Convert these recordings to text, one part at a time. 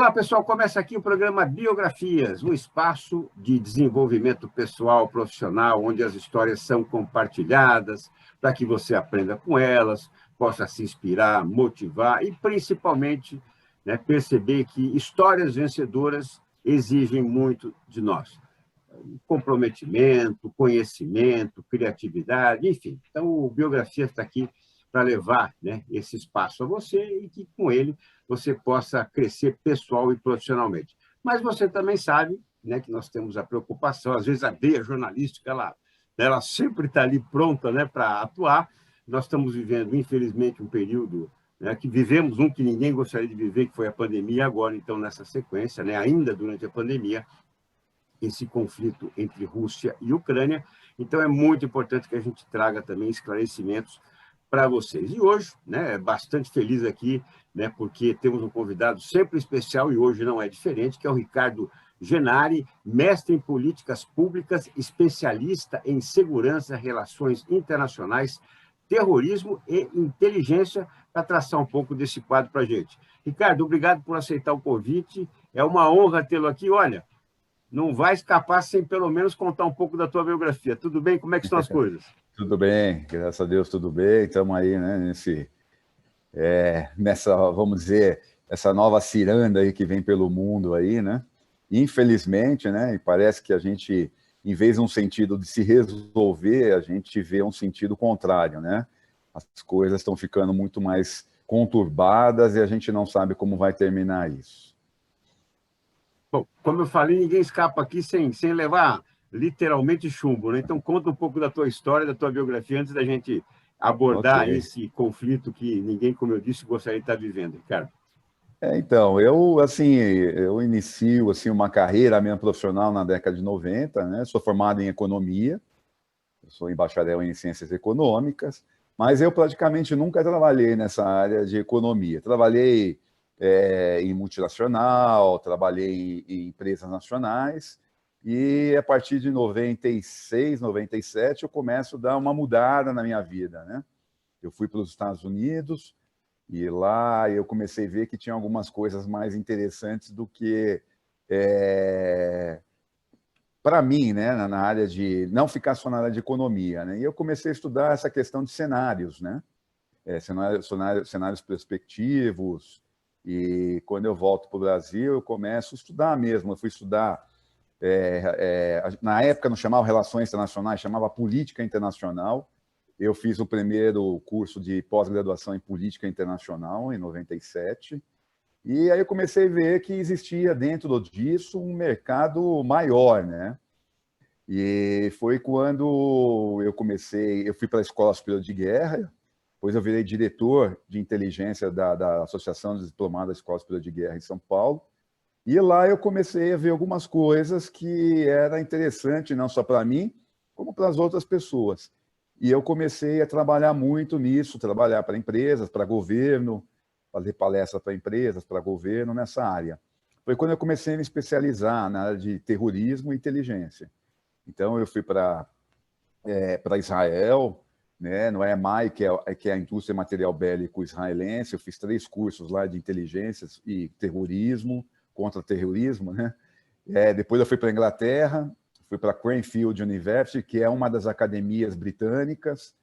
Olá, pessoal. Começa aqui o programa Biografias, um espaço de desenvolvimento pessoal, profissional, onde as histórias são compartilhadas para que você aprenda com elas, possa se inspirar, motivar e, principalmente, né, perceber que histórias vencedoras exigem muito de nós. Comprometimento, conhecimento, criatividade, enfim. Então, o Biografia está aqui para levar, né, esse espaço a você e que, com ele, você possa crescer pessoal e profissionalmente. Mas você também sabe, né, que nós temos a preocupação, às vezes a veia jornalística, ela sempre está ali pronta, né, para atuar. Nós estamos vivendo, infelizmente, um período, né, que vivemos um que ninguém gostaria de viver, que foi a pandemia, agora, então, nessa sequência, né, ainda durante a pandemia, esse conflito entre Rússia e Ucrânia. Então, é muito importante que a gente traga também esclarecimentos para vocês. E hoje, né, bastante feliz aqui, né, porque temos um convidado sempre especial, e hoje não é diferente, que é o Ricardo Genari, mestre em políticas públicas, especialista em segurança, relações internacionais, terrorismo e inteligência, para traçar um pouco desse quadro para a gente. Ricardo, obrigado por aceitar o convite. É uma honra tê-lo aqui. Olha, não vai escapar sem pelo menos contar um pouco da tua biografia. Tudo bem? Como é que estão as coisas? Tudo bem, graças a Deus, tudo bem. Estamos aí, né, nessa, vamos dizer, essa nova ciranda aí que vem pelo mundo aí, né? Infelizmente, né, e parece que a gente, em vez de um sentido de se resolver, a gente vê um sentido contrário, né? As coisas estão ficando muito mais conturbadas e a gente não sabe como vai terminar isso. Bom, como eu falei, ninguém escapa aqui sem levar literalmente chumbo, né? Então, conta um pouco da tua história, da tua biografia, antes da gente abordar Ok. esse conflito que ninguém, como eu disse, gostaria de estar vivendo, Ricardo. Então, eu inicio, assim, uma carreira minha profissional na década de 90, né? Sou formado em economia, eu sou bacharel em ciências econômicas, mas eu praticamente nunca trabalhei nessa área de economia. Trabalhei em multinacional, trabalhei em empresas nacionais, e a partir de 96, 97, eu começo a dar uma mudada na minha vida, né? Eu fui para os Estados Unidos, e lá eu comecei a ver que tinha algumas coisas mais interessantes do que para mim, né, na área de não ficar só na área de economia, né? E eu comecei a estudar essa questão de cenários, né? Cenários perspectivos. E quando eu volto para o Brasil, eu começo a estudar mesmo. Eu fui estudar, na época não chamava Relações Internacionais, chamava Política Internacional. Eu fiz o primeiro curso de pós-graduação em Política Internacional, em 97. E aí eu comecei a ver que existia dentro disso um mercado maior, né? E foi quando eu fui para a Escola Superior de Guerra, depois eu virei diretor de inteligência da Associação dos Diplomados da Escola Superior de Guerra em São Paulo. E lá eu comecei a ver algumas coisas que era interessante, não só para mim, como para as outras pessoas. E eu comecei a trabalhar muito nisso, trabalhar para empresas, para governo, fazer palestras para empresas, para governo, nessa área. Foi quando eu comecei a me especializar na área de terrorismo e inteligência. Então, eu fui para Israel, né, no EMAI, que é a indústria material bélico israelense. Eu fiz 3 cursos lá de inteligências e terrorismo, contra-terrorismo, né? Depois eu fui para a Inglaterra, fui para a Cranfield University, que é uma das academias britânicas.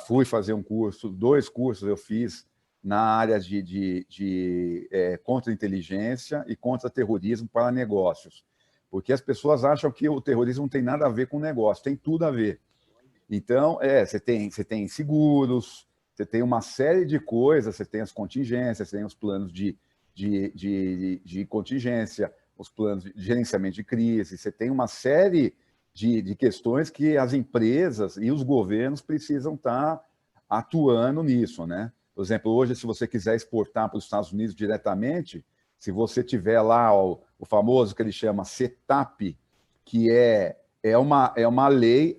Fui fazer 2 cursos eu fiz na área de contra-inteligência e contra-terrorismo para negócios. Porque as pessoas acham que o terrorismo não tem nada a ver com o negócio, tem tudo a ver. Então, você tem seguros, você tem uma série de coisas, você tem as contingências, você tem os planos de contingência, os planos de gerenciamento de crise, você tem uma série de questões que as empresas e os governos precisam estar atuando nisso, né? Por exemplo, hoje, se você quiser exportar para os Estados Unidos diretamente, se você tiver lá o famoso que ele chama CETAP, que é uma lei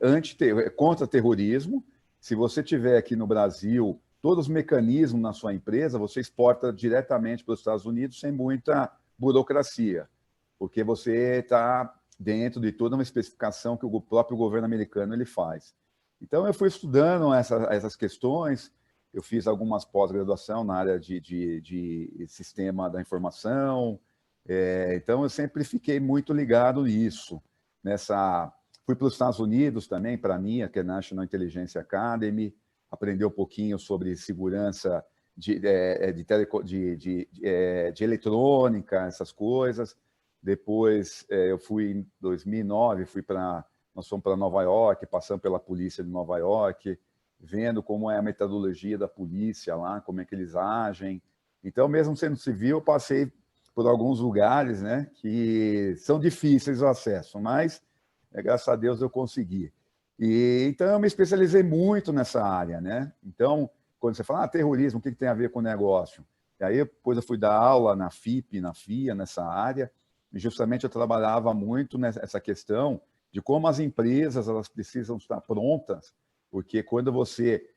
contra terrorismo. Se você tiver aqui no Brasil todos os mecanismos na sua empresa, você exporta diretamente para os Estados Unidos sem muita burocracia, porque você está dentro de toda uma especificação que o próprio governo americano ele faz. Então, eu fui estudando essas questões, eu fiz algumas pós-graduação na área de sistema da informação, então eu sempre fiquei muito ligado nisso. Fui para os Estados Unidos também, para a NIA, que é National Intelligence Academy, aprender um pouquinho sobre segurança de eletrônica, essas coisas. Depois, eu fui em 2009, nós fomos para Nova York, passamos pela polícia de Nova York, vendo como é a metodologia da polícia lá, como é que eles agem. Então, mesmo sendo civil, eu passei por alguns lugares, né, que são difíceis o acesso, mas, graças a Deus, eu consegui. Então, eu me especializei muito nessa área, né? Então, quando você fala, terrorismo, o que tem a ver com o negócio? E aí, depois eu fui dar aula na FIP, na FIA, nessa área, e justamente eu trabalhava muito nessa questão de como as empresas elas precisam estar prontas, porque quando você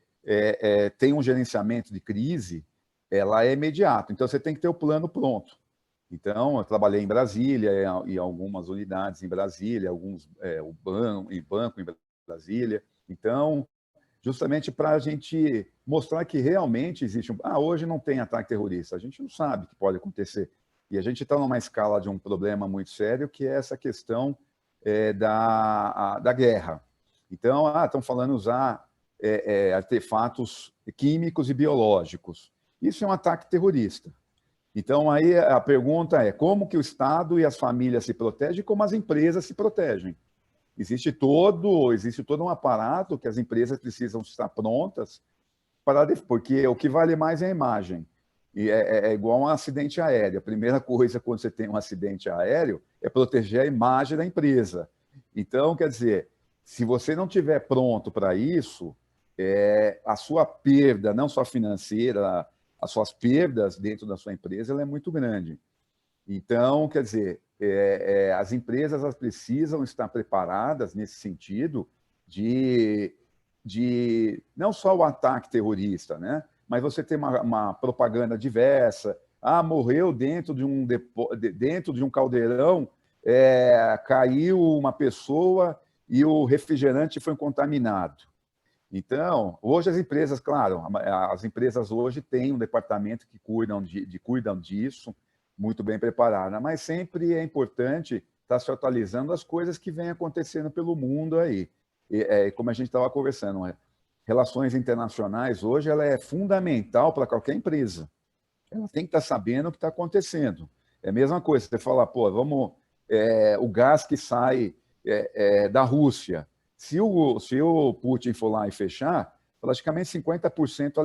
tem um gerenciamento de crise, ela é imediato, então você tem que ter o plano pronto. Então, eu trabalhei em Brasília, em algumas unidades em Brasília, banco em Brasília. Então, justamente para a gente mostrar que realmente existe hoje não tem ataque terrorista, a gente não sabe o que pode acontecer. E a gente está numa escala de um problema muito sério, que é essa questão da guerra. Então, estão falando usar artefatos químicos e biológicos. Isso é um ataque terrorista. Então, aí a pergunta é como que o Estado e as famílias se protegem e como as empresas se protegem. Existe todo um aparato que as empresas precisam estar prontas, porque o que vale mais é a imagem. E é igual um acidente aéreo. A primeira coisa quando você tem um acidente aéreo é proteger a imagem da empresa. Então, quer dizer, se você não estiver pronto para isso, a sua perda, não só financeira, as suas perdas dentro da sua empresa, ela é muito grande. Então, quer dizer, as empresas elas precisam estar preparadas nesse sentido de não só o ataque terrorista, né? Mas você tem uma propaganda diversa. Morreu dentro de um caldeirão, caiu uma pessoa e o refrigerante foi contaminado. Então, hoje as empresas, claro, as empresas hoje têm um departamento que cuidam disso, muito bem preparada, mas sempre é importante estar se atualizando as coisas que vêm acontecendo pelo mundo aí. Como a gente estava conversando, relações internacionais hoje ela é fundamental para qualquer empresa. Ela tem que estar sabendo o que está acontecendo. É a mesma coisa, você fala, o gás que sai da Rússia. Se o Putin for lá e fechar, praticamente 50%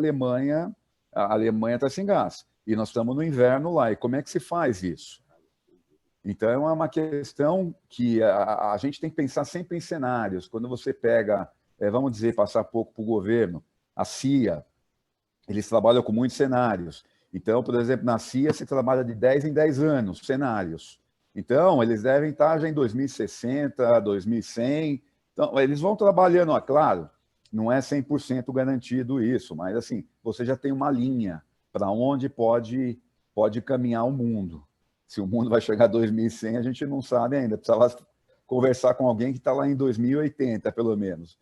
a Alemanha está sem gás. E nós estamos no inverno lá. E como é que se faz isso? Então, é uma questão que a gente tem que pensar sempre em cenários. Quando você pega, vamos dizer, passar pouco para o governo, a CIA, eles trabalham com muitos cenários. Então, por exemplo, na CIA se trabalha de 10 em 10 anos, cenários. Então, eles devem estar já em 2060, 2100. Então, eles vão trabalhando, claro, não é 100% garantido isso, mas assim, você já tem uma linha para onde pode caminhar o mundo. Se o mundo vai chegar a 2100, a gente não sabe ainda. Precisava conversar com alguém que está lá em 2080, pelo menos.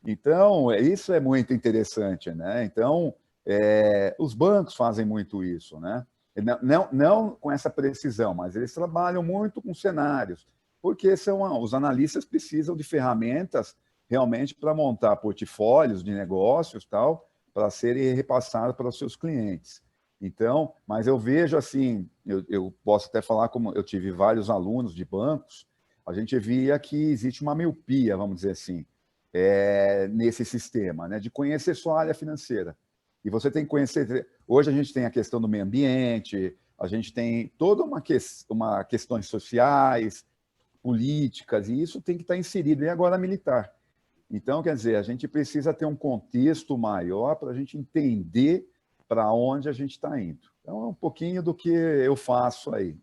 Então, isso é muito interessante, né? Então, os bancos fazem muito isso, né? Não com essa precisão, mas eles trabalham muito com cenários, porque os analistas precisam de ferramentas realmente para montar portfólios de negócios tal, para serem repassados para os seus clientes. Então, mas eu vejo assim, eu posso até falar como eu tive vários alunos de bancos, a gente via que existe uma miopia, vamos dizer assim, nesse sistema, né, de conhecer só a área financeira. E você tem que conhecer... Hoje a gente tem a questão do meio ambiente, a gente tem toda uma questões sociais, políticas, e isso tem que estar inserido, e agora militar. Então, quer dizer, a gente precisa ter um contexto maior para a gente entender para onde a gente está indo. Então, é um pouquinho do que eu faço aí.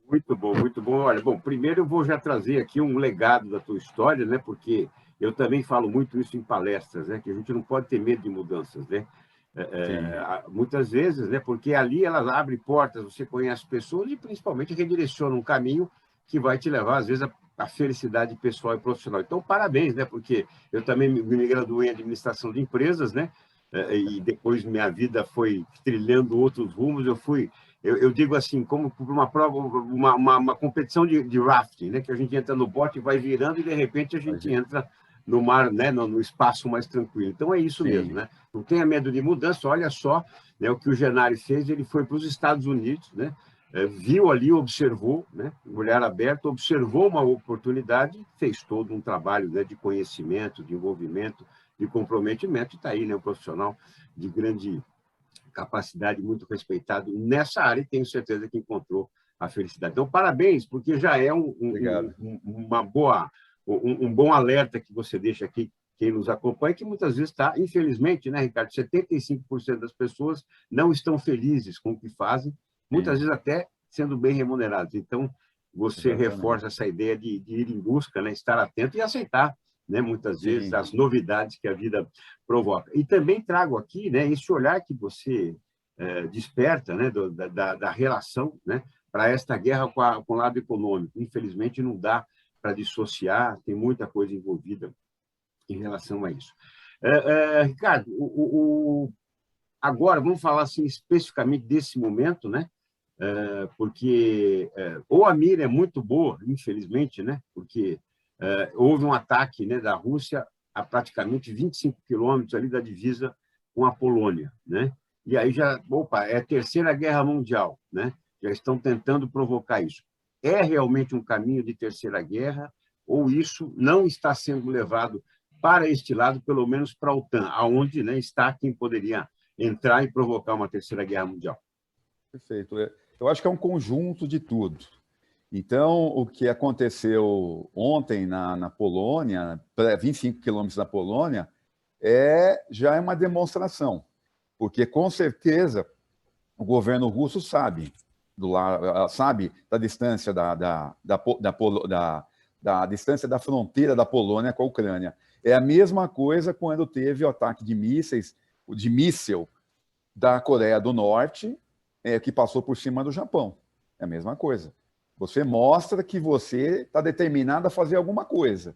Muito bom, muito bom. Olha, primeiro eu vou já trazer aqui um legado da tua história, né? Porque eu também falo muito isso em palestras, né? Que a gente não pode ter medo de mudanças, né? Muitas vezes, né? Porque ali elas abrem portas, você conhece pessoas e principalmente redireciona um caminho que vai te levar, às vezes, à felicidade pessoal e profissional. Então, parabéns, né? Porque eu também me graduei em administração de empresas, né? e depois minha vida foi trilhando outros rumos, eu digo assim, como uma prova, uma competição de rafting, né? Que a gente entra no bote, vai virando e, de repente, a gente entra no mar, né? No espaço mais tranquilo. Então, é isso mesmo, Sim, né? Não tenha medo de mudança. Olha só, né, o que o Gennari fez, ele foi para os Estados Unidos, né? Viu ali, observou, né? Olhar aberto, observou uma oportunidade, fez todo um trabalho, né, de conhecimento, de envolvimento, de comprometimento, e está aí, né? Um profissional de grande capacidade, muito respeitado nessa área, e tenho certeza que encontrou a felicidade. Então, parabéns, porque já é obrigado. um bom alerta que você deixa aqui, quem nos acompanha, que muitas vezes está, infelizmente, né, Ricardo, 75% das pessoas não estão felizes com o que fazem, muitas Sim, vezes até sendo bem remunerados. Então, você exatamente. reforça essa ideia de ir em busca, né, estar atento e aceitar, né, muitas vezes, Sim, as novidades que a vida provoca. E também trago aqui, né, esse olhar que você desperta, né, da relação, né, para esta guerra com o lado econômico. Infelizmente, não dá para dissociar, tem muita coisa envolvida em relação a isso. Ricardo, agora vamos falar assim, especificamente desse momento, né? Porque ou a mira é muito boa, infelizmente, né? Porque houve um ataque, né, da Rússia a praticamente 25 quilômetros ali da divisa com a Polônia, né? E aí já, opa, é a Terceira Guerra Mundial, né? Já estão tentando provocar isso. É realmente um caminho de Terceira Guerra ou isso não está sendo levado para este lado, pelo menos para a OTAN, aonde, né, está quem poderia entrar e provocar uma Terceira Guerra Mundial? perfeito. Eu acho que é um conjunto de tudo. Então, o que aconteceu ontem na Polônia, 25 quilômetros da Polônia, já é uma demonstração, porque com certeza o governo russo sabe da distância da distância da fronteira da Polônia com a Ucrânia. É a mesma coisa quando teve o ataque de míssil da Coreia do Norte, que passou por cima do Japão. É a mesma coisa. Você mostra que você está determinado a fazer alguma coisa.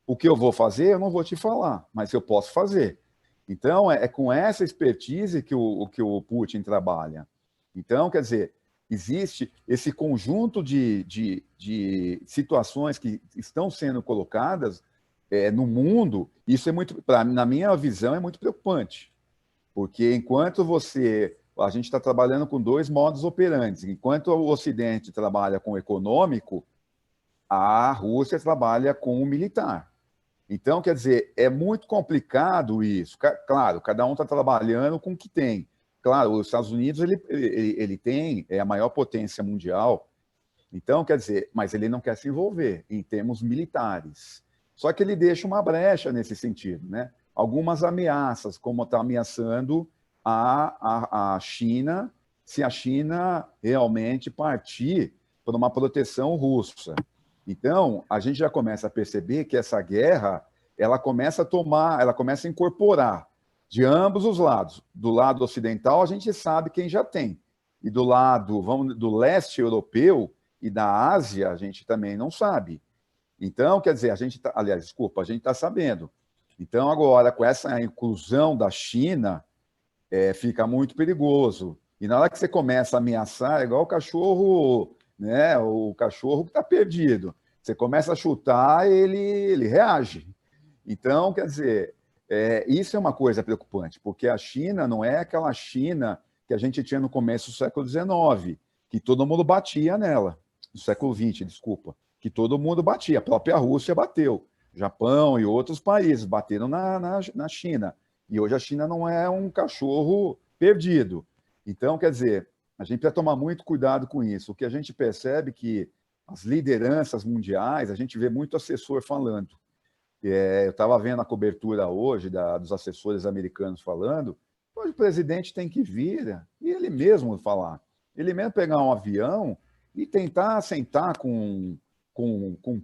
O que eu vou fazer, eu não vou te falar, mas eu posso fazer. Então, é com essa expertise que o Putin trabalha. Então, quer dizer, existe esse conjunto de situações que estão sendo colocadas no mundo. Isso é muito, na minha visão, é muito preocupante. Porque a gente está trabalhando com dois modos operantes. Enquanto o Ocidente trabalha com o econômico, a Rússia trabalha com o militar. Então, quer dizer, é muito complicado isso. Claro, cada um está trabalhando com o que tem. Claro, os Estados Unidos ele tem, é a maior potência mundial. Então, quer dizer, mas ele não quer se envolver em termos militares. Só que ele deixa uma brecha nesse sentido, né? Algumas ameaças, como está ameaçando a China, se a China realmente partir por uma proteção russa. Então, a gente já começa a perceber que essa guerra, ela começa a incorporar de ambos os lados. Do lado ocidental, a gente sabe quem já tem. E do leste europeu e da Ásia, a gente também não sabe. Então, quer dizer, a gente está sabendo. Então, agora, com essa inclusão da China, fica muito perigoso. E na hora que você começa a ameaçar, é igual o cachorro, né? O cachorro que está perdido. Você começa a chutar, ele reage. Então, quer dizer, isso é uma coisa preocupante, porque a China não é aquela China que a gente tinha no começo do século XIX, que todo mundo batia nela, do século XX, desculpa, que todo mundo batia. A própria Rússia bateu, Japão e outros países bateram na China. E hoje a China não é um cachorro perdido. Então, quer dizer, a gente precisa tomar muito cuidado com isso. O que a gente percebe é que as lideranças mundiais, a gente vê muito assessor falando. Eu estava vendo a cobertura hoje dos assessores americanos falando, hoje o presidente tem que vir e ele mesmo falar. Ele mesmo pegar um avião e tentar sentar com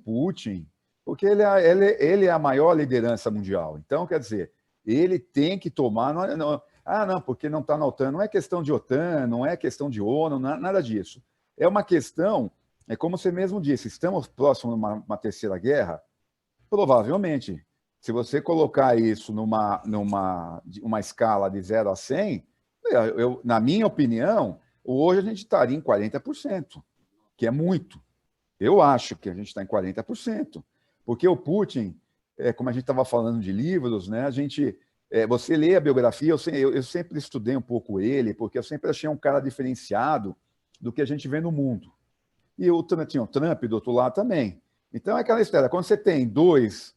Putin, porque ele é a maior liderança mundial. Então, quer dizer, ele tem que tomar. Não, porque não está na OTAN. Não é questão de OTAN, não é questão de ONU, nada disso. É uma questão, como você mesmo disse, estamos próximos de uma terceira guerra? Provavelmente. Se você colocar isso numa escala de 0 a 100, na minha opinião, hoje a gente estaria em 40%, que é muito. Eu acho que a gente está em 40%, porque o Putin, como a gente estava falando de livros, né, você lê a biografia, eu sempre estudei um pouco ele, porque eu sempre achei um cara diferenciado do que a gente vê no mundo. E tinha o Trump do outro lado também. Então é aquela história, quando você tem dois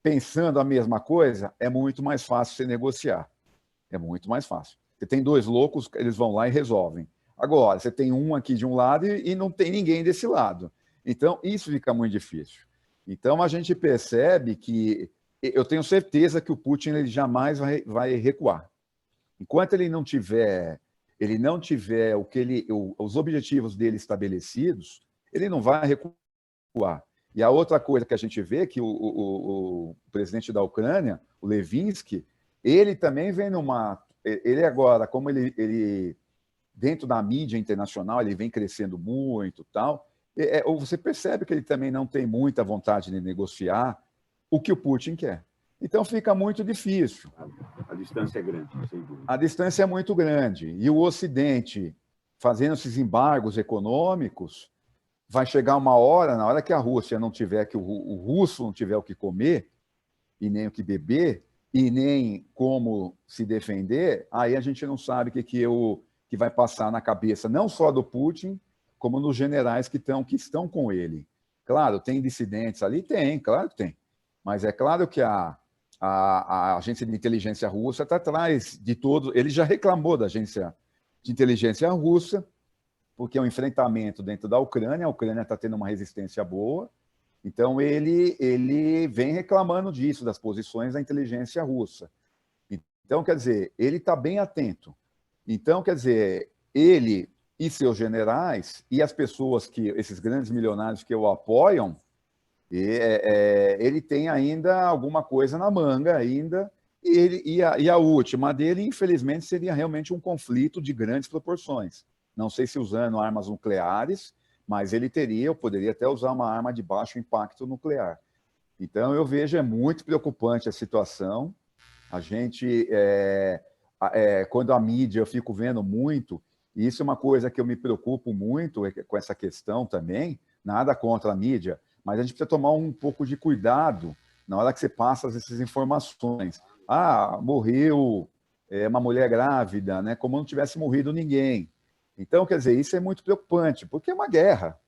pensando a mesma coisa, é muito mais fácil você negociar. É muito mais fácil. Você tem dois loucos, eles vão lá e resolvem. Agora, você tem um aqui de um lado e não tem ninguém desse lado. Então, isso fica muito difícil. Então, a gente percebe que eu tenho certeza que o Putin ele jamais vai recuar. Enquanto ele não tiver os objetivos dele estabelecidos, ele não vai recuar. E a outra coisa que a gente vê é que o presidente da Ucrânia, o Levinsky, ele também vem ele agora, como ele dentro da mídia internacional, ele vem crescendo muito, tal. Você percebe que ele também não tem muita vontade de negociar o que o Putin quer. Então fica muito difícil. A distância é grande, sem dúvida. A distância é muito grande. E o Ocidente, fazendo esses embargos econômicos, vai chegar uma hora, na hora que a Rússia não tiver, que o russo não tiver o que comer, e nem o que beber, e nem como se defender, aí a gente não sabe o que vai passar na cabeça, não só do Putin, como nos generais que estão com ele. Claro, tem dissidentes ali? Tem, claro que tem. Mas é claro que a agência de inteligência russa está atrás de todo. Ele já reclamou da agência de inteligência russa, porque é um enfrentamento dentro da Ucrânia, a Ucrânia está tendo uma resistência boa, então ele vem reclamando disso, das posições da inteligência russa. Então, quer dizer, ele está bem atento. Então, quer dizer, ele e seus generais, e as pessoas esses grandes milionários que o apoiam, ele tem ainda alguma coisa na manga ainda, e a última dele, infelizmente, seria realmente um conflito de grandes proporções. Não sei se usando armas nucleares, mas ele poderia até usar uma arma de baixo impacto nuclear. Então, eu vejo, é muito preocupante a situação. A gente, quando a mídia, eu fico vendo muito, e isso é uma coisa que eu me preocupo muito com essa questão também, nada contra a mídia, mas a gente precisa tomar um pouco de cuidado na hora que você passa essas informações. Ah, morreu uma mulher grávida, né? Como não tivesse morrido ninguém. Então, quer dizer, isso é muito preocupante, porque é uma guerra.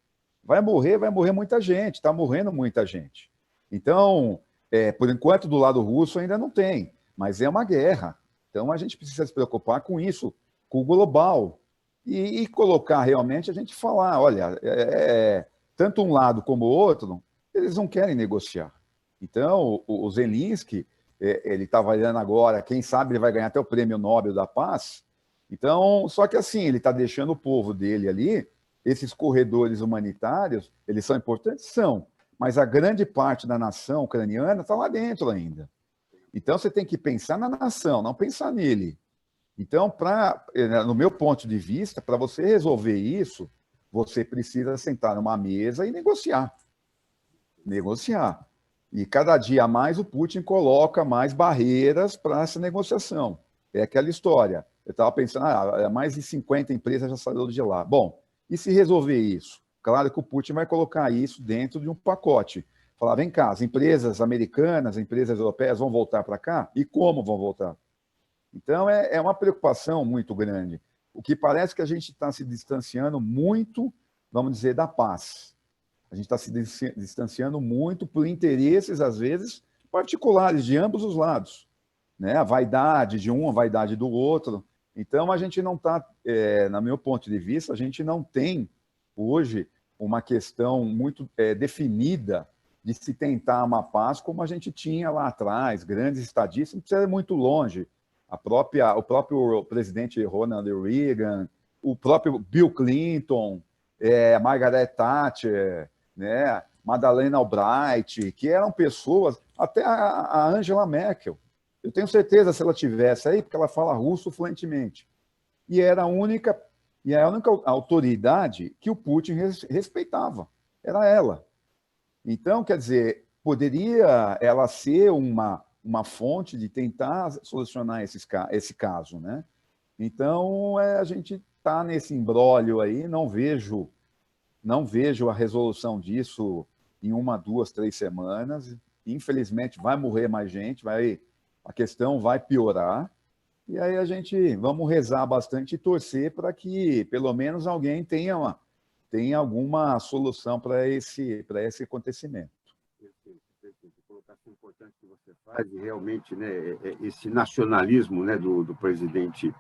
Vai morrer muita gente, está morrendo muita gente. Então, por enquanto, do lado russo ainda não tem, mas é uma guerra. Então, a gente precisa se preocupar com isso, com o global. E colocar realmente, a gente falar, olha, tanto um lado como o outro, eles não querem negociar. Então, o Zelensky, ele está avaliando agora, quem sabe ele vai ganhar até o Prêmio Nobel da Paz. Então, só que assim, ele está deixando o povo dele ali, esses corredores humanitários, eles são importantes? São, mas a grande parte da nação ucraniana está lá dentro ainda. Então, você tem que pensar na nação, não pensar nele. Então, no meu ponto de vista, para você resolver isso, você precisa sentar numa mesa e negociar. Negociar. E cada dia mais o Putin coloca mais barreiras para essa negociação. É aquela história. Eu estava pensando, mais de 50 empresas já saíram de lá. Bom, e se resolver isso? Claro que o Putin vai colocar isso dentro de um pacote. Falar, vem cá, as empresas americanas, as empresas europeias vão voltar para cá? E como vão voltar? Então, é uma preocupação muito grande. O que parece que a gente está se distanciando muito, vamos dizer, da paz. A gente está se distanciando muito por interesses, às vezes, particulares de ambos os lados. Né? A vaidade de um, a vaidade do outro. Então, a gente não está, no meu ponto de vista, a gente não tem, hoje, uma questão muito definida de se tentar uma paz como a gente tinha lá atrás, grandes estadistas, não precisa ir muito longe. O próprio presidente Ronald Reagan, o próprio Bill Clinton, Margaret Thatcher, né, Madeleine Albright, que eram pessoas, até a Angela Merkel. Eu tenho certeza, se ela tivesse aí, porque ela fala russo fluentemente. E era a única autoridade que o Putin respeitava. Era ela. Então, quer dizer, poderia ela ser uma fonte de tentar solucionar esse caso, né? Então, a gente está nesse imbróglio aí, não vejo a resolução disso em 1, 2, 3 semanas. Infelizmente, vai morrer mais gente, a questão vai piorar. E aí vamos rezar bastante e torcer para que, pelo menos, alguém tenha alguma solução para esse acontecimento. Perfeito. A colocação importante que você faz, e realmente, né, esse nacionalismo, né, do presidente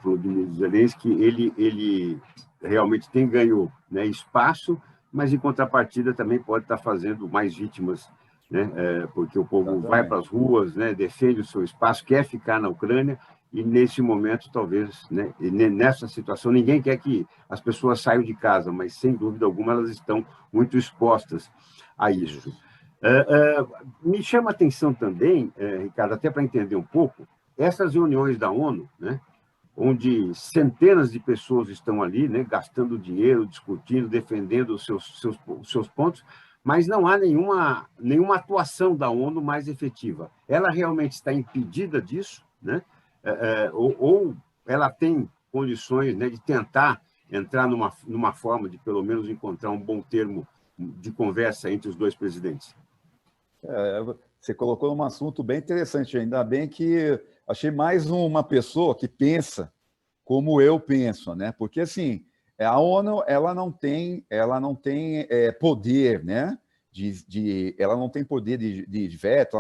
Volodymyr Zelensky, ele realmente tem ganho, né, espaço, mas em contrapartida também pode estar fazendo mais vítimas, né, porque o povo vai para as ruas, né, defende o seu espaço, quer ficar na Ucrânia, e nesse momento, talvez, né, nessa situação, ninguém quer que as pessoas saiam de casa, mas sem dúvida alguma elas estão muito expostas a isso. Me chama a atenção também, Ricardo, até para entender um pouco, essas reuniões da ONU, né, onde centenas de pessoas estão ali, né, gastando dinheiro, discutindo, defendendo os seus pontos, mas não há nenhuma atuação da ONU mais efetiva. Ela realmente está impedida disso, né? Ou ela tem condições, né, de tentar entrar numa forma de, pelo menos, encontrar um bom termo de conversa entre os dois presidentes? Você colocou um assunto bem interessante, ainda bem que achei mais uma pessoa que pensa como eu penso, né? Porque assim, a ONU ela não tem poder, né? Ela não tem poder de veto.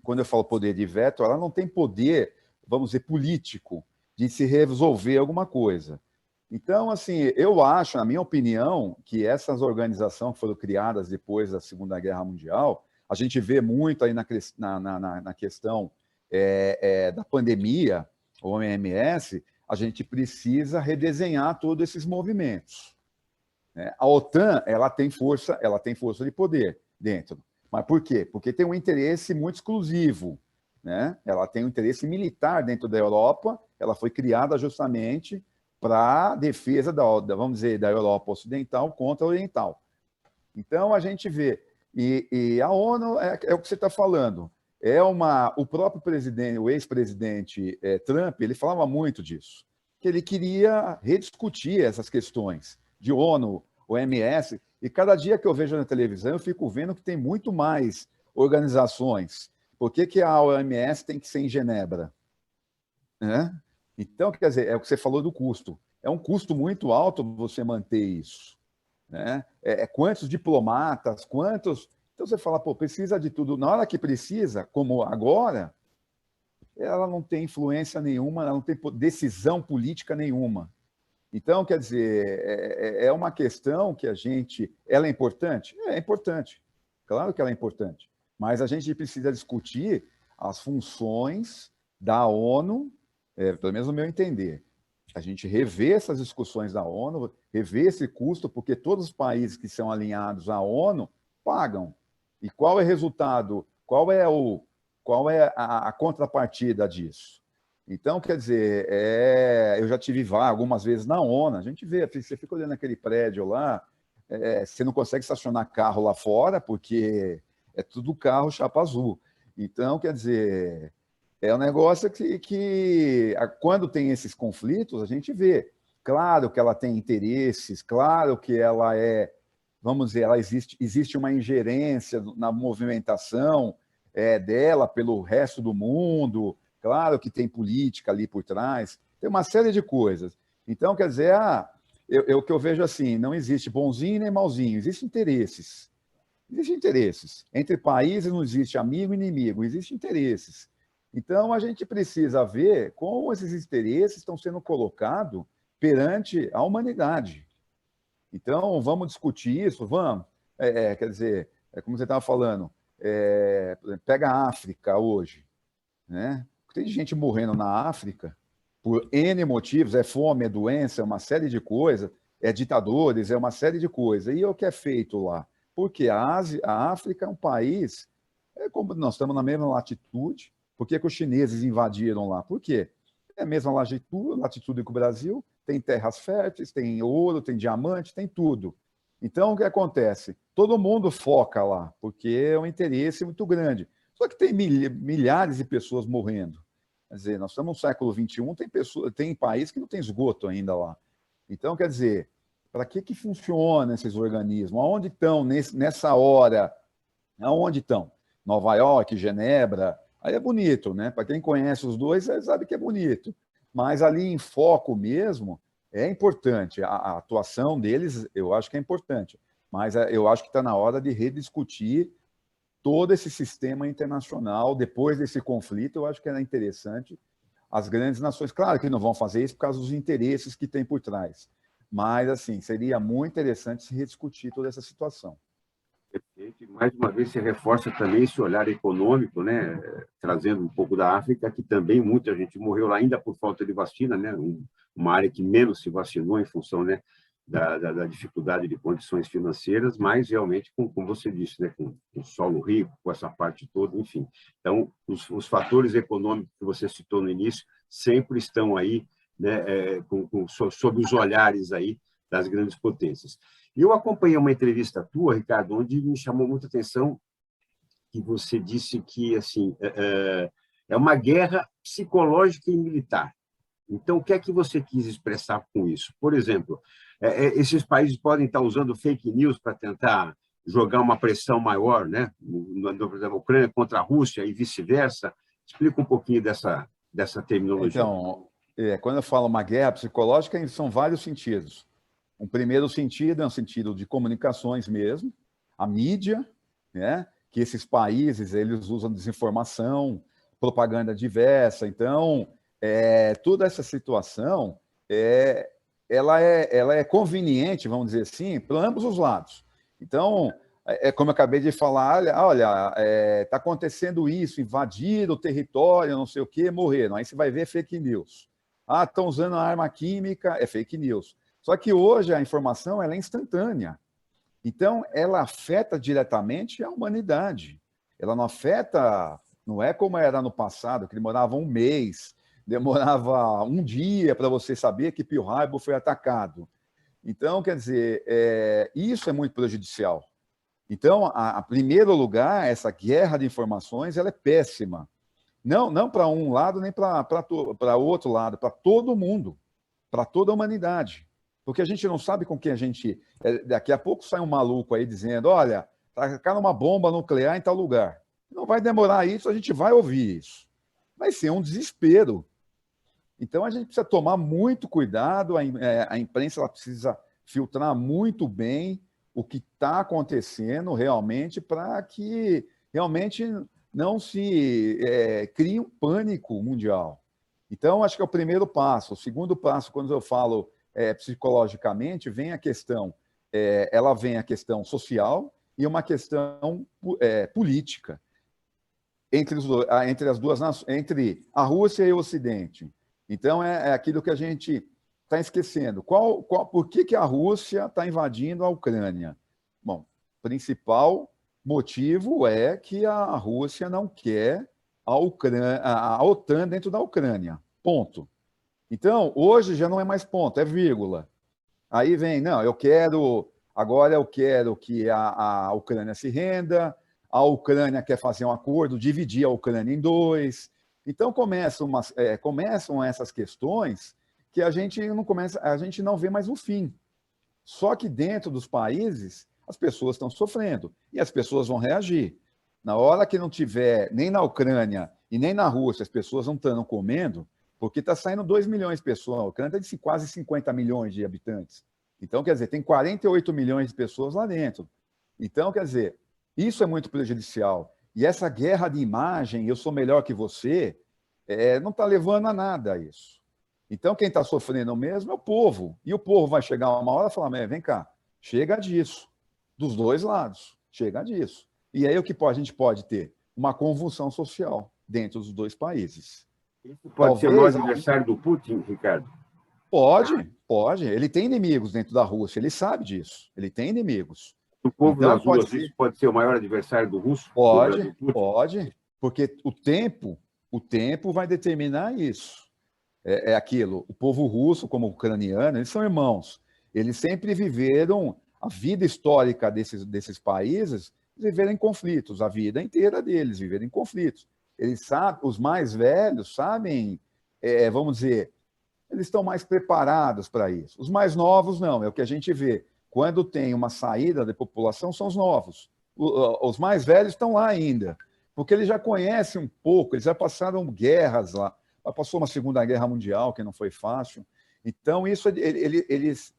Quando eu falo poder de veto, ela não tem poder, vamos dizer, político de se resolver alguma coisa. Então, assim, eu acho, na minha opinião, que essas organizações que foram criadas depois da Segunda Guerra Mundial, a gente vê muito aí na questão da pandemia, o OMS, a gente precisa redesenhar todos esses movimentos. A OTAN ela tem força de poder dentro. Mas por quê? Porque tem um interesse muito exclusivo. Né? Ela tem um interesse militar dentro da Europa, ela foi criada justamente para a defesa vamos dizer, da Europa Ocidental contra a Oriental. Então, a gente vê, e a ONU é o que você está falando, o próprio presidente, o ex-presidente Trump, ele falava muito disso, que ele queria rediscutir essas questões de ONU, OMS, e cada dia que eu vejo na televisão, eu fico vendo que tem muito mais organizações. Por que a OMS tem que ser em Genebra? Né? Então, quer dizer, é o que você falou do custo. É um custo muito alto você manter isso. Né? Quantos diplomatas, quantos... Então, você fala, pô, precisa de tudo. Na hora que precisa, como agora, ela não tem influência nenhuma, ela não tem decisão política nenhuma. Então, quer dizer, é uma questão que ela é importante? É importante. Claro que ela é importante. Mas a gente precisa discutir as funções da ONU, pelo menos no meu entender. A gente rever essas discussões da ONU, rever esse custo, porque todos os países que são alinhados à ONU pagam. E qual é o resultado? Qual é a contrapartida disso? Então, quer dizer, eu já tive algumas vezes na ONU, a gente vê, você fica olhando aquele prédio lá, você não consegue estacionar carro lá fora, porque é tudo carro chapa azul. Então, quer dizer, é um negócio que quando tem esses conflitos, a gente vê. Claro que ela tem interesses, claro que ela vamos dizer, existe uma ingerência na movimentação dela pelo resto do mundo, claro que tem política ali por trás, tem uma série de coisas. Então, quer dizer, o que eu vejo assim, não existe bonzinho nem malzinho, existem interesses. Existem interesses. Entre países não existe amigo e inimigo, existem interesses. Então, a gente precisa ver como esses interesses estão sendo colocados perante a humanidade. Então, vamos discutir isso? Vamos. Quer dizer, como você estava falando, pega a África hoje. Né? Tem gente morrendo na África por N motivos, fome, doença, uma série de coisas, ditadores, uma série de coisas. E o que é feito lá? Porque a África é um país, como nós estamos na mesma latitude, por que os chineses invadiram lá? Por quê? É a mesma latitude que o Brasil, tem terras férteis, tem ouro, tem diamante, tem tudo. Então, o que acontece? Todo mundo foca lá, porque é um interesse muito grande. Só que tem milhares de pessoas morrendo. Quer dizer, nós estamos no século XXI, tem país que não tem esgoto ainda lá. Então, quer dizer, para que funcionam esses organismos? Aonde estão nessa hora? Aonde estão? Nova York, Genebra, aí é bonito, né? Para quem conhece os dois, sabe que é bonito. Mas ali em foco mesmo, é importante. A atuação deles, eu acho que é importante. Mas eu acho que está na hora de rediscutir todo esse sistema internacional. Depois desse conflito, eu acho que era interessante as grandes nações. Claro que não vão fazer isso por causa dos interesses que tem por trás. Mas, assim, seria muito interessante se rediscutir toda essa situação. Perfeito. Mais uma vez, se reforça também esse olhar econômico, né? Trazendo um pouco da África, que também muita gente morreu lá ainda por falta de vacina, né? Uma área que menos se vacinou em função, né, da dificuldade de condições financeiras, mas realmente, como você disse, né, com solo rico, com essa parte toda, enfim. Então, os fatores econômicos que você citou no início sempre estão aí, né, sob os olhares aí das grandes potências. Eu acompanhei uma entrevista tua, Ricardo, onde me chamou muita atenção que você disse que assim é uma guerra psicológica e militar. Então, o que é que você quis expressar com isso? Por exemplo, esses países podem estar usando fake news para tentar jogar uma pressão maior, né? Por exemplo, a Ucrânia contra a Rússia e vice-versa. Explica um pouquinho dessa terminologia. Então, quando eu falo uma guerra psicológica, são vários sentidos. Um primeiro sentido é um sentido de comunicações mesmo, a mídia, né? Que esses países eles usam desinformação, propaganda diversa. Então, toda essa situação ela é conveniente, vamos dizer assim, para ambos os lados. Então, como eu acabei de falar, olha, está acontecendo isso, invadiram o território, não sei o quê, morreram. Aí você vai ver fake news. Ah, estão usando arma química, é fake news. Só que hoje a informação ela é instantânea. Então, ela afeta diretamente a humanidade. Ela não afeta, não é como era no passado, que demorava um mês, demorava um dia para você saber que Pearl Harbor foi atacado. Então, quer dizer, isso é muito prejudicial. Então, a primeiro lugar, essa guerra de informações ela é péssima. Não para um lado, nem para outro lado, para todo mundo, para toda a humanidade. Porque a gente não sabe com quem a gente... Daqui a pouco sai um maluco aí dizendo, olha, tacaram uma bomba nuclear em tal lugar. Não vai demorar isso, a gente vai ouvir isso. Vai ser um desespero. Então, a gente precisa tomar muito cuidado, a imprensa ela precisa filtrar muito bem o que está acontecendo realmente para que realmente não se crie um pânico mundial. Então, acho que é o primeiro passo. O segundo passo, quando eu falo psicologicamente, vem a questão, ela vem a questão social e uma questão política entre as duas nações, entre a Rússia e o Ocidente. Então, é aquilo que a gente está esquecendo. Por que a Rússia está invadindo a Ucrânia? Bom, o principal motivo é que a Rússia não quer a OTAN dentro da Ucrânia. Ponto. Então, hoje já não é mais ponto, é vírgula. Aí vem, não, agora eu quero que a Ucrânia se renda, a Ucrânia quer fazer um acordo, dividir a Ucrânia em dois. Então, começam essas questões que a gente não vê mais o fim. Só que dentro dos países, as pessoas estão sofrendo e as pessoas vão reagir. Na hora que não tiver, nem na Ucrânia e nem na Rússia, as pessoas não estão comendo, porque está saindo 2 milhões de pessoas. A Ucrânia tem quase 50 milhões de habitantes. Então, quer dizer, tem 48 milhões de pessoas lá dentro. Então, quer dizer, isso é muito prejudicial. E essa guerra de imagem, eu sou melhor que você, não está levando a nada isso. Então, quem está sofrendo mesmo é o povo. E o povo vai chegar uma hora e falar, vem cá, chega disso. Dos dois lados, chega disso. E aí o que a gente pode ter? Uma convulsão social dentro dos dois países. Isso pode ser o adversário do Putin, Ricardo? Pode. Ele tem inimigos dentro da Rússia, ele sabe disso. Ele tem inimigos. O povo então, nas ruas, isso pode ser o maior adversário do russo? Pode, porque o tempo vai determinar isso. É aquilo. O povo russo, como o ucraniano, eles são irmãos. Eles sempre viveram a vida histórica desses países, viveram em conflitos, a vida inteira deles viveram em conflitos. Eles sabem, os mais velhos sabem, vamos dizer, eles estão mais preparados para isso. Os mais novos não, é o que a gente vê. Quando tem uma saída da população, são os novos. Os mais velhos estão lá ainda, porque eles já conhecem um pouco, eles já passaram guerras lá. Passou uma Segunda Guerra Mundial, que não foi fácil. Então, isso eles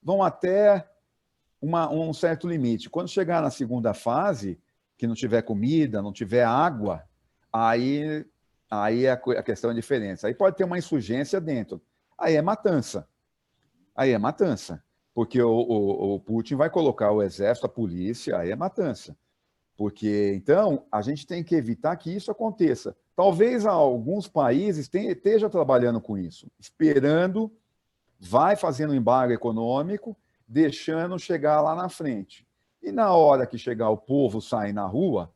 vão até um certo limite. Quando chegar na segunda fase, que não tiver comida, não tiver água, aí a questão é diferente. Aí pode ter uma insurgência dentro. Aí é matança. Porque o Putin vai colocar o exército, a polícia, aí é matança. Porque, então, a gente tem que evitar que isso aconteça. Talvez alguns países estejam trabalhando com isso, esperando, vai fazendo um embargo econômico, deixando chegar lá na frente. E na hora que chegar o povo sair na rua,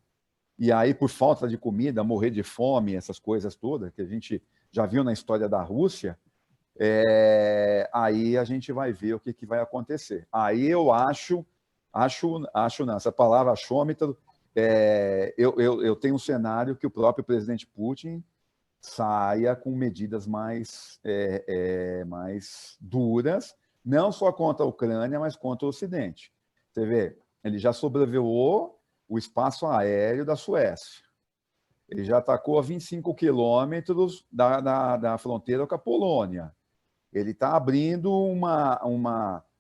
e aí por falta de comida, morrer de fome, essas coisas todas, que a gente já viu na história da Rússia, aí a gente vai ver o que vai acontecer. Aí eu acho não, essa palavra achômetro, eu tenho um cenário que o próprio presidente Putin saia com medidas mais duras, não só contra a Ucrânia, mas contra o Ocidente. Você vê, ele já sobrevoou o espaço aéreo da Suécia. Ele já atacou a 25 quilômetros da fronteira com a Polônia. Ele está abrindo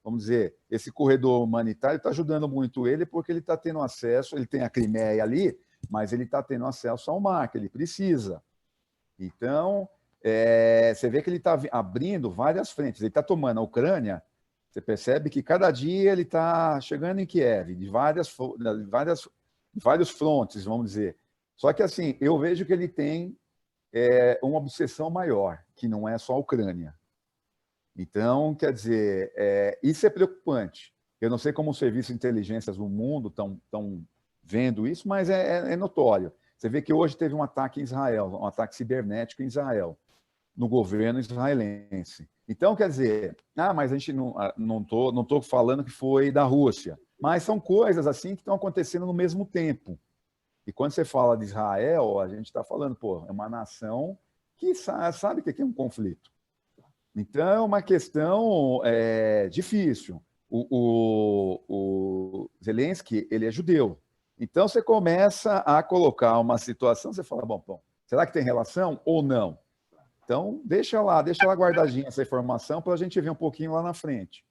vamos dizer, esse corredor humanitário está ajudando muito ele, porque ele está tendo acesso, ele tem a Crimeia ali, mas ele está tendo acesso ao mar, que ele precisa. Então, você vê que ele está abrindo várias frentes. Ele está tomando a Ucrânia, você percebe que cada dia ele está chegando em Kiev, de vários frontes, vamos dizer. Só que, assim, eu vejo que ele tem uma obsessão maior, que não é só a Ucrânia. Então, quer dizer, isso é preocupante. Eu não sei como os serviços de inteligência do mundo estão vendo isso, mas é notório. Você vê que hoje teve um ataque em Israel, um ataque cibernético em Israel, no governo israelense. Então, quer dizer, mas a gente não tô falando que foi da Rússia, mas são coisas assim que estão acontecendo no mesmo tempo. E quando você fala de Israel, a gente está falando, é uma nação que sabe que aqui é um conflito. Então, é uma questão difícil. O Zelensky, ele é judeu. Então, você começa a colocar uma situação, você fala, bom, será que tem relação ou não? Então, deixa lá guardadinha essa informação para a gente ver um pouquinho lá na frente.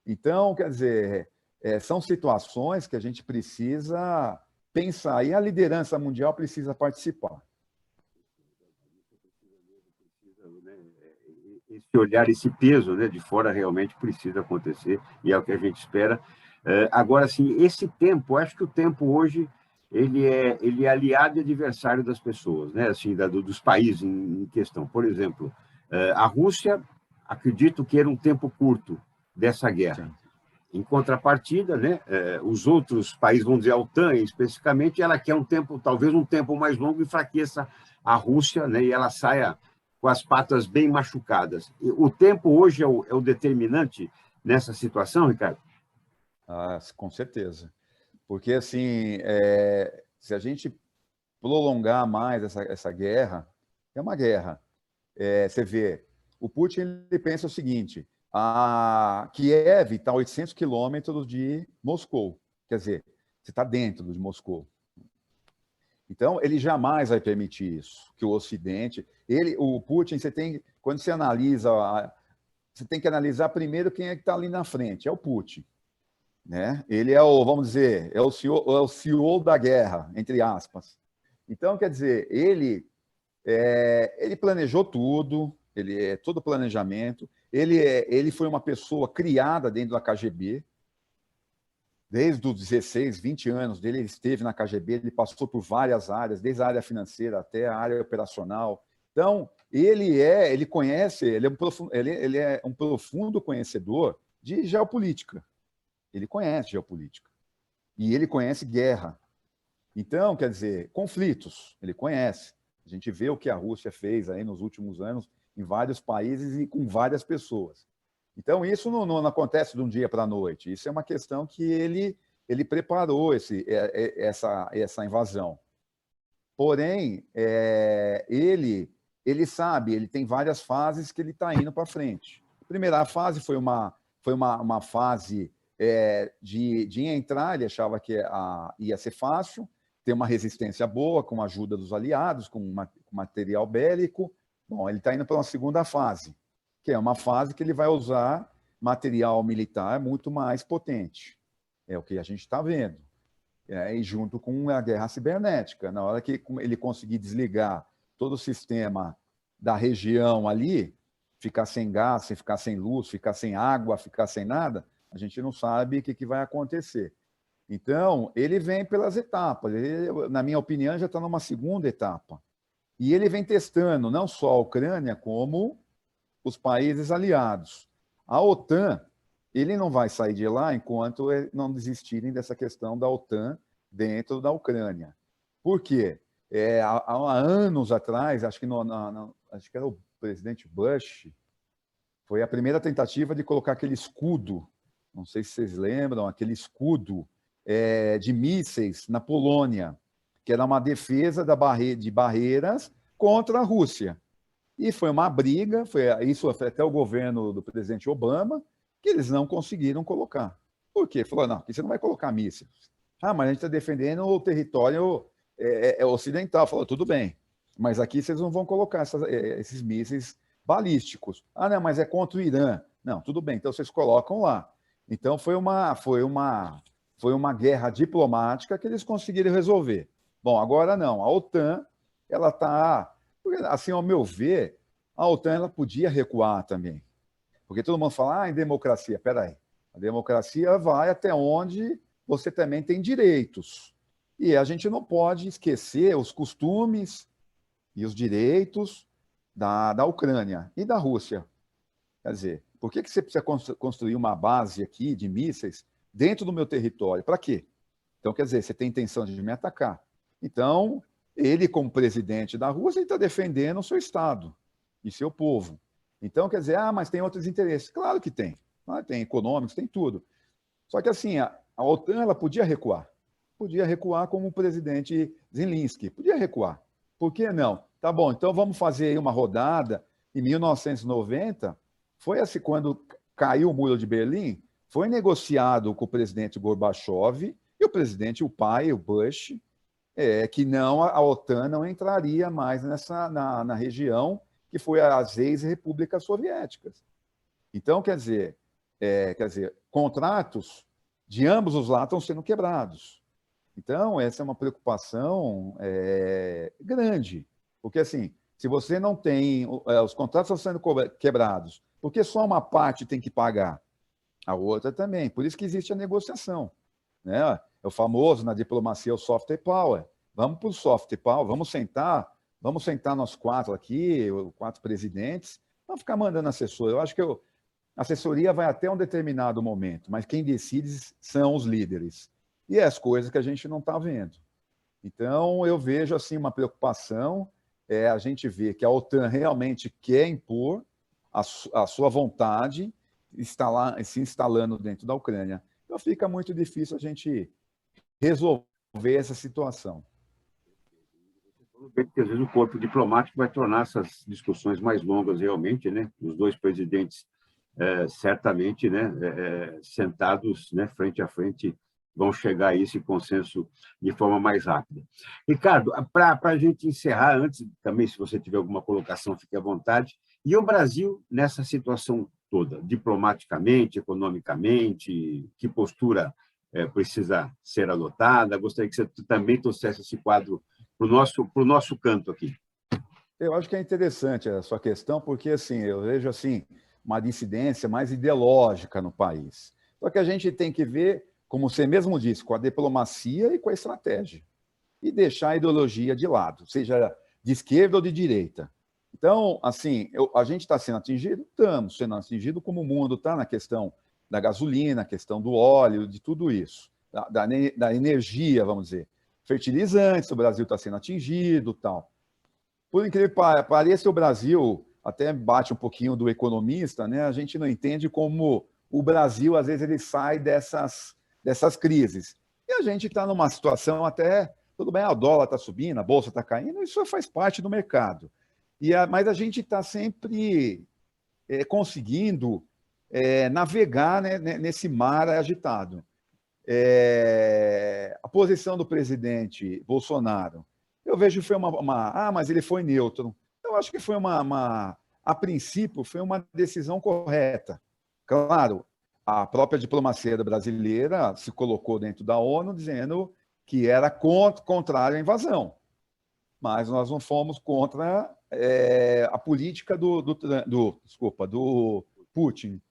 Então, quer dizer, são situações que a gente precisa pensar, e a liderança mundial precisa participar. Esse olhar, esse peso, né, de fora realmente precisa acontecer, e é o que a gente espera. Agora, sim, esse tempo, acho que o tempo hoje ele é aliado e adversário das pessoas, né, assim, dos países em questão. Por exemplo, a Rússia, acredito que era um tempo curto dessa guerra. Sim. Em contrapartida, né, os outros países, vamos dizer, a OTAN especificamente, ela quer talvez um tempo mais longo, enfraqueça a Rússia, né, e ela saia com as patas bem machucadas. O tempo hoje é o determinante nessa situação, Ricardo? Com certeza. Porque, assim, se a gente prolongar mais essa guerra, é uma guerra. Você vê, o Putin ele pensa o seguinte, a Kiev está a 800 quilômetros de Moscou. Quer dizer, você está dentro de Moscou. Então, ele jamais vai permitir isso, que o Ocidente... O Putin, quando você analisa, você tem que analisar primeiro quem é que está ali na frente, é o Putin. Né? Ele vamos dizer, é o CEO da guerra, entre aspas. Então, quer dizer, ele planejou tudo, todo planejamento, ele foi uma pessoa criada dentro da KGB, desde os 16, 20 anos dele, ele esteve na KGB, ele passou por várias áreas, desde a área financeira até a área operacional. Então, ele conhece, ele é um profundo conhecedor de geopolítica. Ele conhece geopolítica. E ele conhece guerra. Então, quer dizer, conflitos, ele conhece. A gente vê o que a Rússia fez aí nos últimos anos em vários países e com várias pessoas. Então, isso não acontece de um dia para a noite. Isso é uma questão que ele preparou essa invasão. Porém, ele sabe, ele tem várias fases que ele está indo para frente. A primeira fase foi uma fase de entrar, ele achava que ia ser fácil, ter uma resistência boa, com a ajuda dos aliados, com material bélico. Bom, ele está indo para uma segunda fase, que é uma fase que ele vai usar material militar muito mais potente. É o que a gente está vendo. E junto com a guerra cibernética. Na hora que ele conseguir desligar todo o sistema da região ali, ficar sem gás, ficar sem luz, ficar sem água, ficar sem nada, a gente não sabe o que vai acontecer. Então, ele vem pelas etapas. Ele, na minha opinião, já está numa segunda etapa. E ele vem testando não só a Ucrânia, como os países aliados. A OTAN, ele não vai sair de lá enquanto não desistirem dessa questão da OTAN dentro da Ucrânia. Por quê? Há anos atrás, acho que era o presidente Bush, foi a primeira tentativa de colocar aquele escudo, não sei se vocês lembram, aquele escudo de mísseis na Polônia, que era uma defesa de barreiras contra a Rússia. E foi uma briga, isso foi até o governo do presidente Obama, que eles não conseguiram colocar. Por quê? Falou, não, aqui você não vai colocar mísseis. Mas a gente está defendendo o território ocidental. Falou, tudo bem, mas aqui vocês não vão colocar esses mísseis balísticos. Não, mas é contra o Irã. Não, tudo bem, então vocês colocam lá. Então foi uma guerra diplomática que eles conseguiram resolver. Bom, agora não. A OTAN, ela está... Assim, ao meu ver, a OTAN ela podia recuar também. Porque todo mundo fala, em democracia. Peraí, a democracia vai até onde você também tem direitos. E a gente não pode esquecer os costumes e os direitos da Ucrânia e da Rússia. Quer dizer, por que você precisa construir uma base aqui de mísseis dentro do meu território? Para quê? Então, quer dizer, você tem intenção de me atacar. Então, ele, como presidente da Rússia, está defendendo o seu Estado e seu povo. Então, quer dizer, mas tem outros interesses. Claro que tem. Tem econômicos, tem tudo. Só que, assim, a OTAN ela podia recuar. Podia recuar como o presidente Zelensky. Podia recuar. Por que não? Tá bom, então vamos fazer aí uma rodada. Em 1990, foi assim, quando caiu o Muro de Berlim, foi negociado com o presidente Gorbachev e o presidente, o pai, o Bush, que não, a OTAN não entraria mais na região que foi as ex-repúblicas soviéticas. Então, quer dizer, contratos de ambos os lados estão sendo quebrados. Então, essa é uma preocupação grande, porque, assim, se você não tem... os contratos estão sendo quebrados, porque só uma parte tem que pagar, a outra também. Por isso que existe a negociação. Né? É o famoso, na diplomacia, o soft power. Vamos para o soft power, vamos sentar nós quatro aqui, 4 presidentes, vamos ficar mandando assessor. Eu acho que a assessoria vai até um determinado momento, mas quem decide são os líderes. E é as coisas que a gente não está vendo. Então, eu vejo assim uma preocupação, a gente vê que a OTAN realmente quer impor a sua vontade, se instalando dentro da Ucrânia. Então, fica muito difícil a gente resolver essa situação. Porque às vezes o corpo diplomático vai tornar essas discussões mais longas realmente, né? Os dois presidentes certamente, né, sentados, né, frente a frente, vão chegar a esse consenso de forma mais rápida. Ricardo, para a gente encerrar, antes também, se você tiver alguma colocação, fique à vontade. E o Brasil nessa situação toda, diplomaticamente, economicamente, que postura precisa ser adotada? Gostaria que você também trouxesse esse quadro para o nosso canto aqui. Eu acho que é interessante a sua questão, porque assim, eu vejo assim, uma dissidência mais ideológica no país. Só que a gente tem que ver, como você mesmo disse, com a diplomacia e com a estratégia. E deixar a ideologia de lado, seja de esquerda ou de direita. Então, assim, a gente está sendo atingido? Estamos sendo atingido, como o mundo está na questão da gasolina, a questão do óleo, de tudo isso, da energia, vamos dizer. Fertilizantes, o Brasil está sendo atingido, tal. Por incrível que pareça, o Brasil, até bate um pouquinho do economista, né? A gente não entende como o Brasil, às vezes, ele sai dessas crises. E a gente está numa situação até, tudo bem, o dólar está subindo, a bolsa está caindo, isso faz parte do mercado. Mas a gente está sempre conseguindo navegar, né, nesse mar agitado. A posição do presidente Bolsonaro, eu vejo que foi mas ele foi neutro. Eu acho que foi a princípio, foi uma decisão correta. Claro, a própria diplomacia brasileira se colocou dentro da ONU dizendo que era contrário à invasão, mas nós não fomos contra a política do Putin.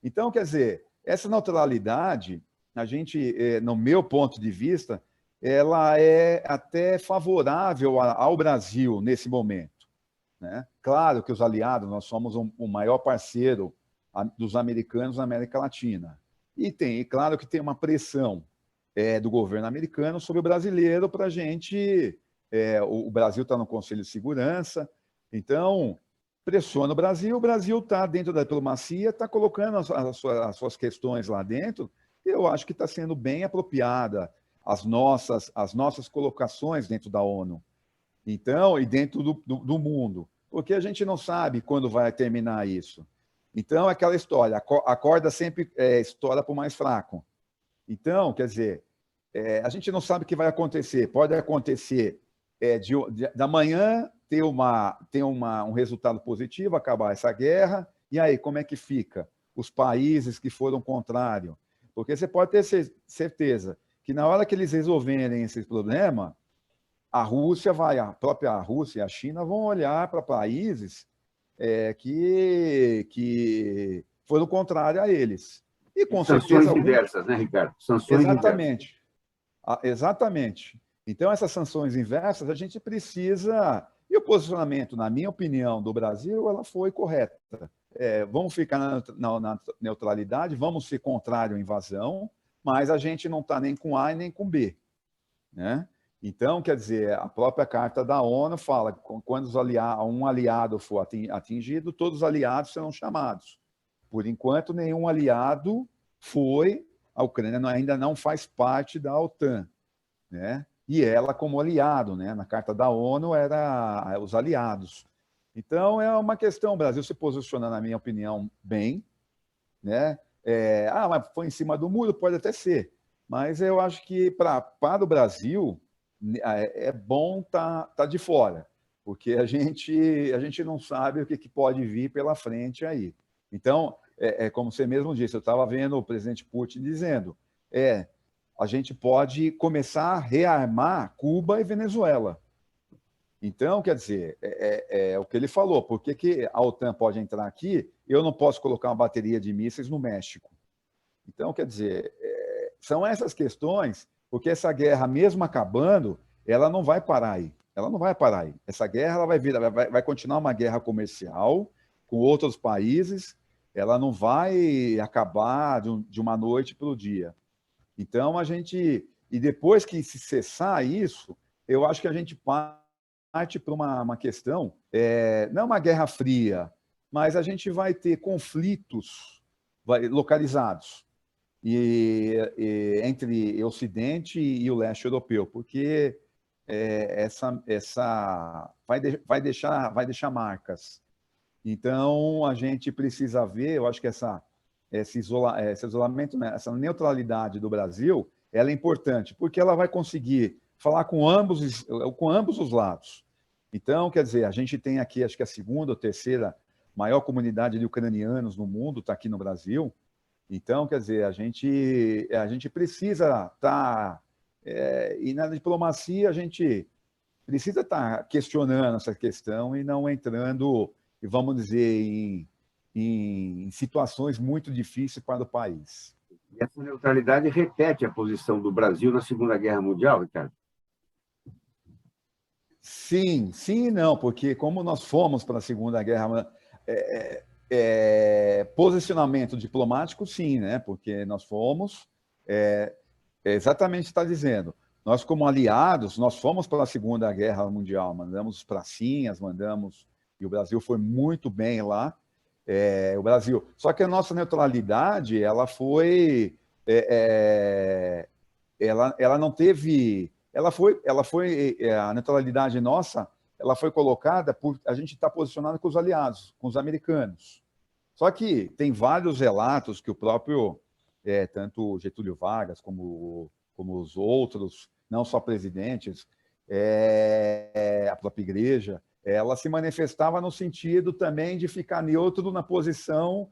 Então, quer dizer, essa neutralidade, a gente, no meu ponto de vista, ela é até favorável ao Brasil nesse momento, né? Claro que os aliados, nós somos o maior parceiro dos americanos na América Latina. E claro que tem uma pressão do governo americano sobre o brasileiro para a gente... o Brasil está no Conselho de Segurança, então pressiona o Brasil está dentro da diplomacia, está colocando as suas questões lá dentro, e eu acho que está sendo bem apropriada as nossas colocações dentro da ONU, então, e dentro do mundo, porque a gente não sabe quando vai terminar isso. Então, é aquela história, a corda sempre estoura para o mais fraco. Então, quer dizer, a gente não sabe o que vai acontecer. Pode acontecer da manhã ter um resultado positivo, acabar essa guerra, e aí, como é que fica? Os países que foram contrários. Porque você pode ter certeza que na hora que eles resolverem esse problema, a própria Rússia e a China vão olhar para países que foram contrários a eles. E com sanções inversas, né, Ricardo? Sanções exatamente. Exatamente. Então, essas sanções inversas, a gente precisa... E o posicionamento, na minha opinião, do Brasil, ela foi correta. Vamos ficar na neutralidade, vamos ser contrário à invasão, mas a gente não está nem com A e nem com B, né? Então, quer dizer, a própria Carta da ONU fala que quando um aliado for atingido, todos os aliados serão chamados. Por enquanto, nenhum aliado foi, a Ucrânia ainda não faz parte da OTAN, né? E ela como aliado, né? Na Carta da ONU era os aliados. Então, é uma questão, o Brasil se posiciona, na minha opinião, bem, né? Mas foi em cima do muro? Pode até ser. Mas eu acho que para o Brasil é bom tá de fora, porque a gente não sabe o que pode vir pela frente aí. Então, como você mesmo disse, eu estava vendo o presidente Putin dizendo, a gente pode começar a rearmar Cuba e Venezuela. Então, quer dizer, é o que ele falou, por que a OTAN pode entrar aqui, eu não posso colocar uma bateria de mísseis no México? Então, quer dizer, são essas questões, porque essa guerra, mesmo acabando, ela não vai parar aí. Ela não vai parar aí. Essa guerra ela vai continuar uma guerra comercial com outros países, ela não vai acabar de uma noite para o dia. Então, e depois que se cessar isso, eu acho que a gente parte para uma questão, não uma guerra fria, mas a gente vai ter conflitos localizados entre o Ocidente e o leste europeu, porque vai deixar marcas. Então, a gente precisa ver, eu acho que esse isolamento, né, essa neutralidade do Brasil, ela é importante, porque ela vai conseguir falar com ambos os lados. Então, quer dizer, a gente tem aqui, acho que a segunda ou terceira maior comunidade de ucranianos no mundo está aqui no Brasil. Então, quer dizer, a gente precisa estar... e na diplomacia, a gente precisa estar questionando essa questão e não entrando, vamos dizer, em situações muito difíceis para o país. E essa neutralidade repete a posição do Brasil na Segunda Guerra Mundial, Ricardo? Sim, sim e não, porque como nós fomos para a Segunda Guerra, posicionamento diplomático, sim, né? Porque nós fomos, exatamente está dizendo, nós como aliados, nós fomos para a Segunda Guerra Mundial, mandamos pracinhas, mandamos E o Brasil foi muito bem lá. O Brasil. Só que a nossa neutralidade, ela foi, ela não teve, a neutralidade nossa, ela foi colocada por a gente estar posicionado com os aliados, com os americanos. Só que tem vários relatos que o próprio, tanto Getúlio Vargas como os outros, não só presidentes, a própria igreja, ela se manifestava no sentido também de ficar neutro na posição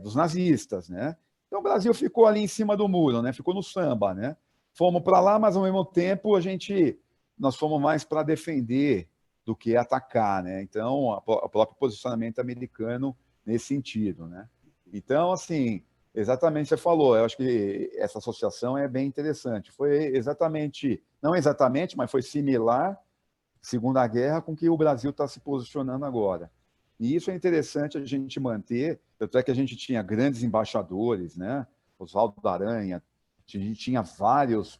dos nazistas, né? Então o Brasil ficou ali em cima do muro, né? Ficou no samba, né? Fomos para lá, mas ao mesmo tempo nós fomos mais para defender do que atacar, né? Então o próprio posicionamento americano nesse sentido, né? Então, assim, exatamente você falou, eu acho que essa associação é bem interessante. Foi exatamente, não exatamente, mas foi similar, Segunda Guerra, com o que o Brasil está se posicionando agora. E isso é interessante a gente manter, tanto é que a gente tinha grandes embaixadores, né? Oswaldo Aranha, a gente tinha vários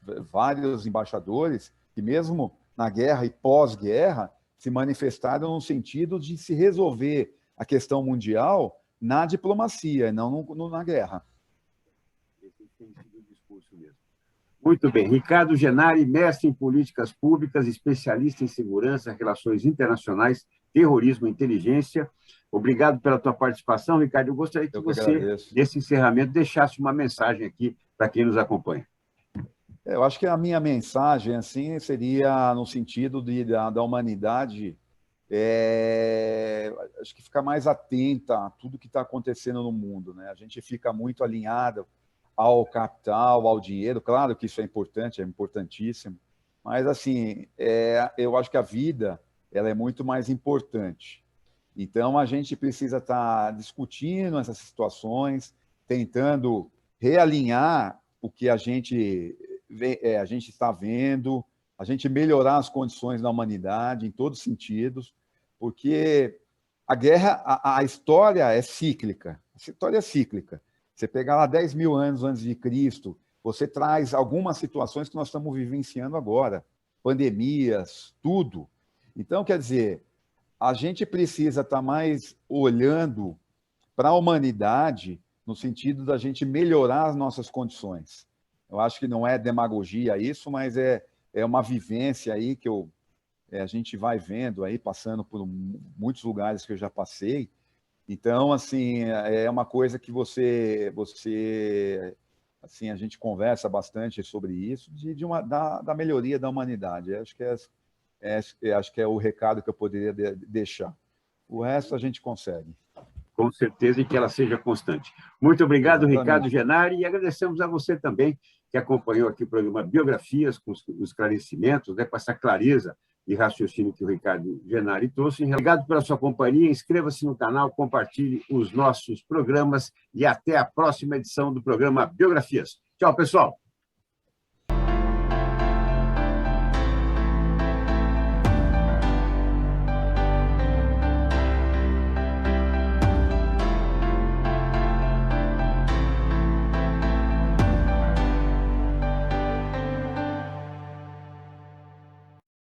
embaixadores que mesmo na guerra e pós-guerra se manifestaram no sentido de se resolver a questão mundial na diplomacia, não na guerra. Esse tem sido o discurso mesmo. Muito bem. Ricardo Genari, mestre em políticas públicas, especialista em segurança, relações internacionais, terrorismo e inteligência. Obrigado pela tua participação, Ricardo. Eu gostaria que você, nesse encerramento, deixasse uma mensagem aqui para quem nos acompanha. Eu acho que a minha mensagem assim seria no sentido da humanidade, acho que ficar mais atenta a tudo que está acontecendo no mundo, né? A gente fica muito alinhado ao capital, ao dinheiro. Claro que isso é importante, é importantíssimo, mas assim, eu acho que a vida ela é muito mais importante. Então a gente precisa estar discutindo essas situações, tentando realinhar o que a gente está vendo, a gente melhorar as condições da humanidade em todos os sentidos, porque a guerra, a história é cíclica. A história é cíclica. Você pegar lá 10 mil anos antes de Cristo, você traz algumas situações que nós estamos vivenciando agora, pandemias, tudo. Então, quer dizer, a gente precisa estar mais olhando para a humanidade no sentido da gente melhorar as nossas condições. Eu acho que não é demagogia isso, mas é uma vivência aí que a gente vai vendo aí, passando por muitos lugares que eu já passei. Então, assim, é uma coisa que assim, a gente conversa bastante sobre isso, da melhoria da humanidade. Acho que é o recado que eu poderia deixar. O resto a gente consegue. Com certeza, e que ela seja constante. Muito obrigado, exatamente, Ricardo Genari, e agradecemos a você também, que acompanhou aqui o programa Biografias, com os esclarecimentos, né, com essa clareza de raciocínio que o Ricardo Genari trouxe. Obrigado pela sua companhia, inscreva-se no canal, compartilhe os nossos programas e até a próxima edição do programa Biografias. Tchau, pessoal!